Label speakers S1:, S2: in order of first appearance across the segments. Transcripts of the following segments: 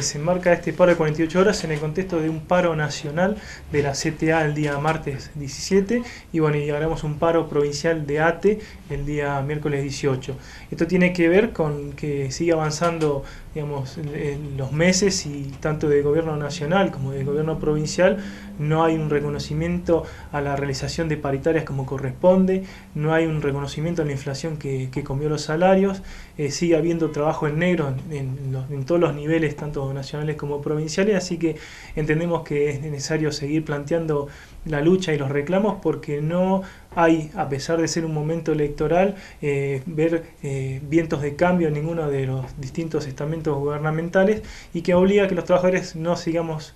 S1: Se enmarca este paro de 48 horas en el contexto de un paro nacional de la CTA el día martes 17 y bueno, y haremos un paro provincial de ATE el día miércoles 18. Esto tiene que ver con que sigue avanzando, digamos, en los meses y tanto de gobierno nacional como de gobierno provincial no hay un reconocimiento a la realización de paritarias como corresponde, no hay un reconocimiento a la inflación que comió los salarios, sigue habiendo trabajo en negro en todos los niveles, tanto nacionales como provinciales, así que entendemos que es necesario seguir planteando la lucha y los reclamos porque no hay, a pesar de ser un momento electoral, ver vientos de cambio en ninguno de los distintos estamentos gubernamentales y que obliga a que los trabajadores no sigamos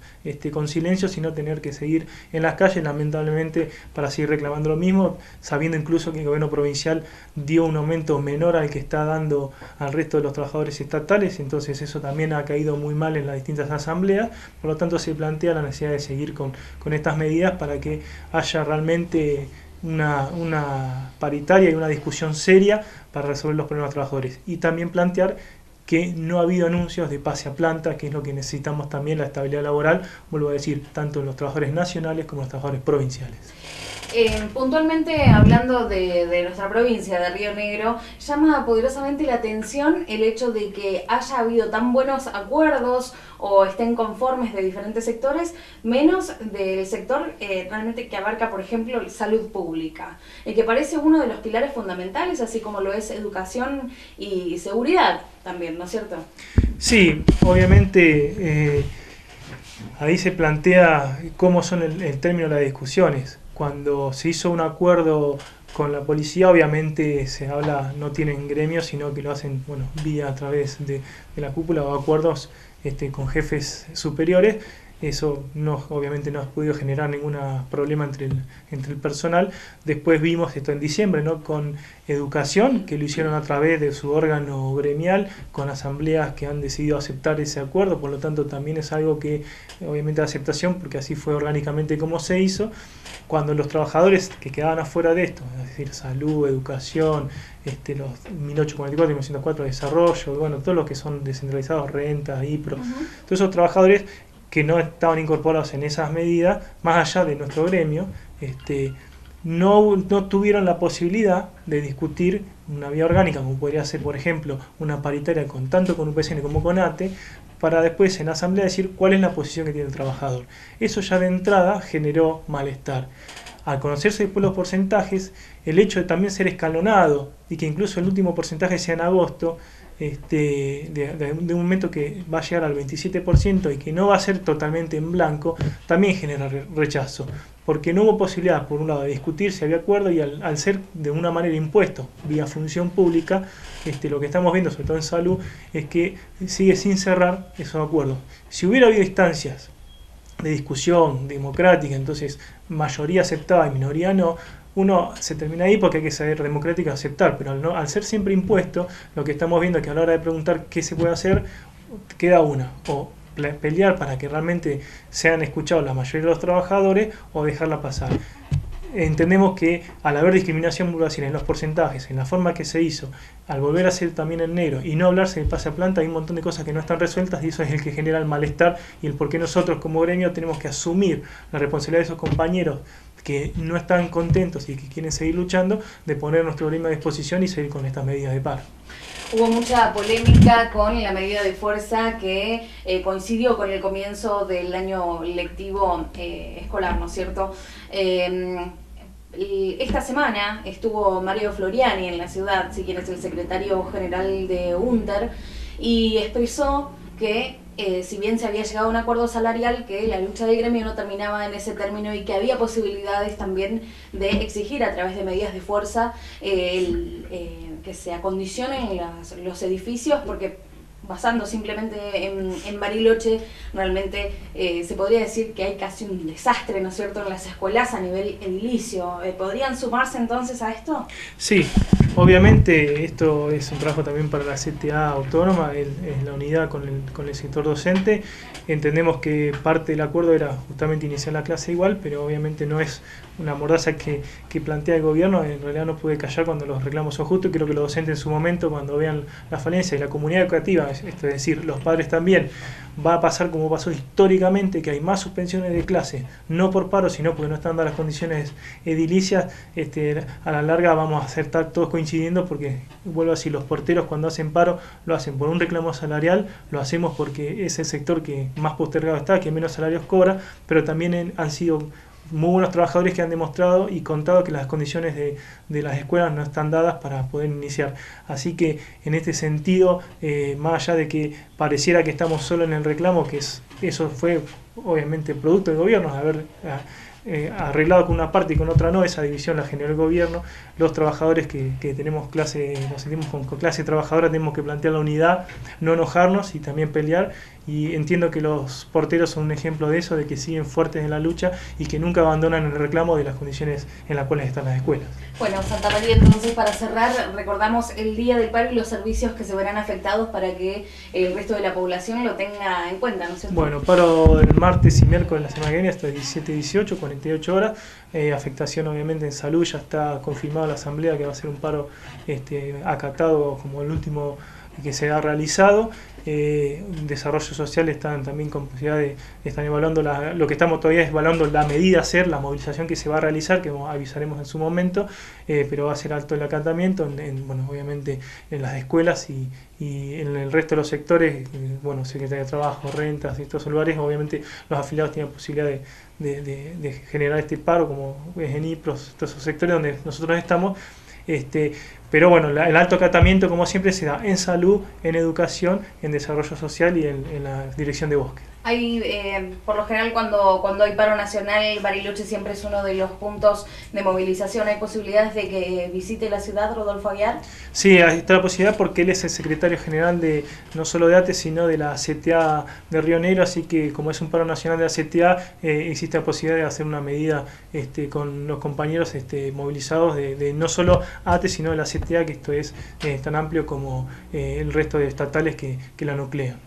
S1: con silencio, sino tener que seguir en las calles, lamentablemente, para seguir reclamando lo mismo, sabiendo incluso que el gobierno provincial dio un aumento menor al que está dando al resto de los trabajadores estatales, entonces eso también ha caído muy mal en las distintas asambleas, por lo tanto se plantea la necesidad de seguir con estas medidas para que haya realmente una paritaria y una discusión seria para resolver los problemas de los trabajadores y también plantear que no ha habido anuncios de pase a planta, que es lo que necesitamos también, la estabilidad laboral, vuelvo a decir, tanto en los trabajadores nacionales como en los trabajadores provinciales.
S2: Puntualmente hablando de nuestra provincia, de Río Negro, llama poderosamente la atención el hecho de que haya habido tan buenos acuerdos o estén conformes de diferentes sectores, menos del sector realmente que abarca, por ejemplo, salud pública, que parece uno de los pilares fundamentales, así como lo es educación y seguridad también, ¿no es cierto?
S1: Sí, obviamente ahí se plantea cómo son el término de las discusiones. Cuando se hizo un acuerdo con la policía, obviamente se habla, no tienen gremios, sino que lo hacen vía a través de la cúpula o acuerdos con jefes superiores. Eso obviamente no ha podido generar ningún problema entre el personal. Después vimos esto en diciembre, ¿no? Con educación, que lo hicieron a través de su órgano gremial, con asambleas que han decidido aceptar ese acuerdo, por lo tanto también es algo que obviamente da aceptación, porque así fue orgánicamente como se hizo. Cuando los trabajadores que quedaban afuera de esto, es decir, salud, educación, los 1844 y 1904 desarrollo, todos los que son descentralizados, renta, IPRO, todos esos trabajadores que no estaban incorporados en esas medidas, más allá de nuestro gremio, no tuvieron la posibilidad de discutir una vía orgánica, como podría ser, por ejemplo, una paritaria tanto con UPCN como con ATE, para después en la asamblea decir cuál es la posición que tiene el trabajador. Eso ya de entrada generó malestar. Al conocerse después los porcentajes, el hecho de también ser escalonado y que incluso el último porcentaje sea en agosto, de un momento que va a llegar al 27% y que no va a ser totalmente en blanco, también genera rechazo, porque no hubo posibilidad, por un lado, de discutir si había acuerdo y al ser de una manera impuesto vía función pública, lo que estamos viendo, sobre todo en salud, es que sigue sin cerrar esos acuerdos. Si hubiera habido instancias de discusión democrática, entonces mayoría aceptaba y minoría no, uno se termina ahí porque hay que ser democrático y aceptar, pero al ser siempre impuesto, lo que estamos viendo es que a la hora de preguntar qué se puede hacer, queda una, o pelear para que realmente sean escuchados la mayoría de los trabajadores o dejarla pasar. Entendemos que al haber discriminación en los porcentajes, en la forma que se hizo, al volver a ser también en negro y no hablarse de pase a planta, hay un montón de cosas que no están resueltas y eso es el que genera el malestar y el por qué nosotros como gremio tenemos que asumir la responsabilidad de esos compañeros que no están contentos y que quieren seguir luchando, de poner nuestro gremio a disposición y seguir con estas medidas de paro.
S2: Hubo mucha polémica con la medida de fuerza que coincidió con el comienzo del año lectivo escolar, ¿no es cierto? Esta semana estuvo Mario Floriani en la ciudad, si quien es el secretario general de UNTER, y expresó que si bien se había llegado a un acuerdo salarial, que la lucha del gremio no terminaba en ese término y que había posibilidades también de exigir a través de medidas de fuerza que se acondicionen los edificios, porque basando simplemente en Bariloche, realmente se podría decir que hay casi un desastre, ¿no es cierto?, en las escuelas a nivel edilicio. ¿Podrían sumarse entonces a esto?
S1: Sí, obviamente esto es un trabajo también para la CTA autónoma, es la unidad con el sector docente. Entendemos que parte del acuerdo era justamente iniciar la clase igual, pero obviamente no es una mordaza que plantea el gobierno. En realidad no puede callar cuando los reclamos son justos, y creo que los docentes en su momento, cuando vean la falencia y la comunidad educativa, es decir, los padres también, va a pasar como pasó históricamente, que hay más suspensiones de clase, no por paro, sino porque no están dadas las condiciones edilicias. A la larga vamos a estar todos coincidiendo, porque vuelvo a decir, los porteros cuando hacen paro lo hacen por un reclamo salarial, lo hacemos porque es el sector que más postergado está, que menos salarios cobra, pero también han sido muy buenos trabajadores que han demostrado y contado que las condiciones de las escuelas no están dadas para poder iniciar. Así que en este sentido, más allá de que pareciera que estamos solo en el reclamo, eso fue obviamente producto del gobierno, de haber arreglado con una parte y con otra no, esa división la generó el gobierno. Los trabajadores que tenemos nos sentimos con clase trabajadora, tenemos que plantear la unidad, no enojarnos y también pelear. Y entiendo que los porteros son un ejemplo de eso, de que siguen fuertes en la lucha y que nunca abandonan el reclamo de las condiciones en las cuales están las escuelas.
S2: Bueno, Santa María, entonces para cerrar, recordamos el día del paro y los servicios que se verán afectados para que el resto de la población lo tenga en cuenta, ¿no es cierto?
S1: Bueno, paro el martes y miércoles de la semana que viene hasta 17-18, 48 horas. Afectación obviamente en salud, ya está confirmada la asamblea que va a ser un paro acatado como el último que se ha realizado. Desarrollo social están también con posibilidad están evaluando lo que estamos todavía es evaluando la medida a hacer, la movilización que se va a realizar, que avisaremos en su momento, pero va a ser alto el acatamiento, bueno, obviamente en las escuelas y en el resto de los sectores, bueno, Secretaría de Trabajo, Rentas y estos lugares, obviamente los afiliados tienen posibilidad de generar este paro, como es en IPROS, todos esos sectores donde nosotros estamos. Pero bueno, el alto acatamiento, como siempre, se da en salud, en educación, en desarrollo social y en la dirección de bosque.
S2: Hay, por lo general, cuando hay paro nacional, Bariloche siempre es uno de los puntos de movilización. ¿Hay posibilidades de que visite la ciudad Rodolfo Aguiar?
S1: Sí, está la posibilidad porque él es el secretario general no solo de ATE, sino de la CTA de Río Negro, así que como es un paro nacional de la CTA, existe la posibilidad de hacer una medida con los compañeros movilizados de no solo ATE, sino de la CTA, que esto es tan amplio como el resto de estatales que la nuclean.